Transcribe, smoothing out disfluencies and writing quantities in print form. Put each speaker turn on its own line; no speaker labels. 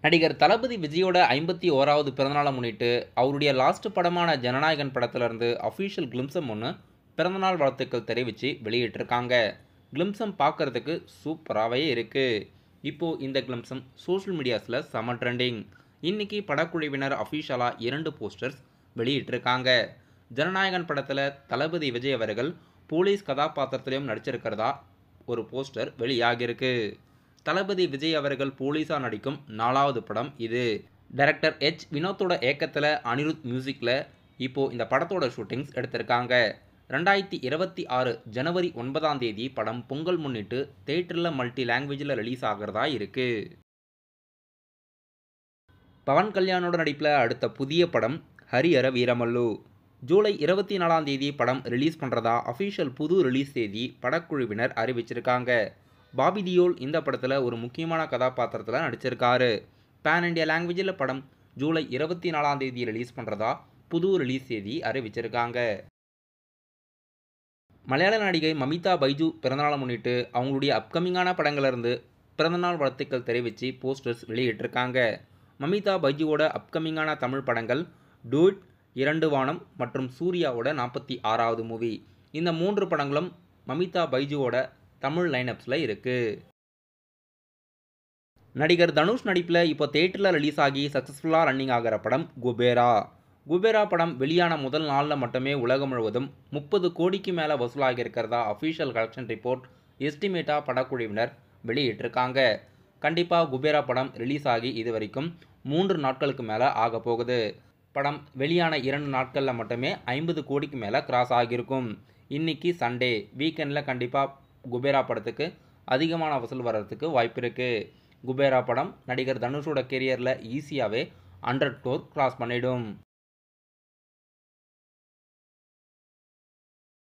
நடிகர் தளபதி விஜயோட 51வது பிறந்தநாளை முன்னிட்டு அவருடைய லாஸ்ட் படமான ஜனநாயகன் படத்திலிருந்து அஃபீஷியல் கிளிம்சம் ஒன்று பிறந்தநாள் வாழ்த்துக்கள் தெரிவித்து வெளியிட்டிருக்காங்க. கிளிம்சம் பார்க்கறதுக்கு சூப்பராகவே இருக்குது. இப்போது இந்த கிளிம்சம் சோஷியல் மீடியாஸில் செம ட்ரெண்டிங். இன்றைக்கி படக்குழுவினர் அஃபீஷியலாக 2 போஸ்டர்ஸ் வெளியிட்டிருக்காங்க. ஜனநாயகன் படத்தில் தளபதி விஜய் அவர்கள் போலீஸ் கதாபாத்திரத்திலையும் நடிச்சிருக்கிறதா ஒரு போஸ்டர் வெளியாகியிருக்கு. தளபதி விஜய் அவர்கள் போலீஸாக நடிக்கும் 4வது படம் இது. டைரக்டர் வினோத்தோட இயக்கத்தில் அனிருத் மியூசிக்கில் இப்போது இந்த படத்தோட ஷூட்டிங்ஸ் எடுத்திருக்காங்க. 2026 ஜனவரி 9ஆம் தேதி படம் பொங்கல் முன்னிட்டு தியேட்டரில் மல்டி லாங்குவேஜில் ரிலீஸ் ஆகிறதா இருக்குது. பவன் கல்யாணோட நடிப்பில் அடுத்த புதிய படம் ஹரிஹர வீரமல்லு. ஜூலை 24ஆம் தேதி படம் ரிலீஸ் பண்ணுறதா அஃபீஷியல் புது ரிலீஸ் தேதி படக்குழுவினர் அறிவிச்சிருக்காங்க. பாபி தியோல் இந்த படத்தில் ஒரு முக்கியமான கதாபாத்திரத்தில் நடிச்சிருக்காரு. பேன் இண்டியா லாங்குவேஜில் படம் ஜூலை 24ஆம் தேதி ரிலீஸ் பண்ணுறதா புது ரிலீஸ் தேதி அறிவிச்சிருக்காங்க. மலையாள நடிகை மமிதா பைஜு பிறந்தநாளை முன்னிட்டு அவங்களுடைய அப்கமிங்கான படங்களிலிருந்து பிறந்தநாள் வாழ்த்துக்கள் தெரிவித்து போஸ்டர்ஸ் வெளியிட்டிருக்காங்க. மமிதா பைஜுவோட அப்கமிங்கான தமிழ் படங்கள் டூட், 2 வானம் மற்றும் சூர்யாவோட 46வது மூவி. இந்த 3 படங்களும் மமிதா பைஜுவோட தமிழ் லைனப்ஸில் இருக்குது. நடிகர் தனுஷ் நடிப்பில் இப்போ தியேட்டரில் ரிலீஸ் ஆகி சக்ஸஸ்ஃபுல்லாக ரன்னிங் ஆகிற படம் குபேரா. குபேரா படம் வெளியான முதல் நாளில் மட்டுமே உலகம் முழுவதும் 30 கோடிக்கு மேலே வசூலாகி இருக்கிறதா அஃபீஷியல் கலெக்ஷன் ரிப்போர்ட் எஸ்டிமேட்டாக படக்குழுவினர் வெளியிட்டிருக்காங்க. கண்டிப்பாக குபேரா படம் ரிலீஸ் ஆகி இது வரைக்கும் 3 நாட்களுக்கு மேலே ஆக போகுது. படம் வெளியான 2 நாட்களில் மட்டுமே 50 கோடிக்கு மேலே கிராஸ் ஆகியிருக்கும். இன்றைக்கி சண்டே வீக்கெண்டில் கண்டிப்பாக குபேரா படத்துக்கு அதிகமான வசூல் வர்றதுக்கு வாய்ப்பு இருக்குது. குபேரா படம் நடிகர் தனுஷோட கெரியரில் ஈஸியாகவே 100 crore கிராஸ் பண்ணிடும்.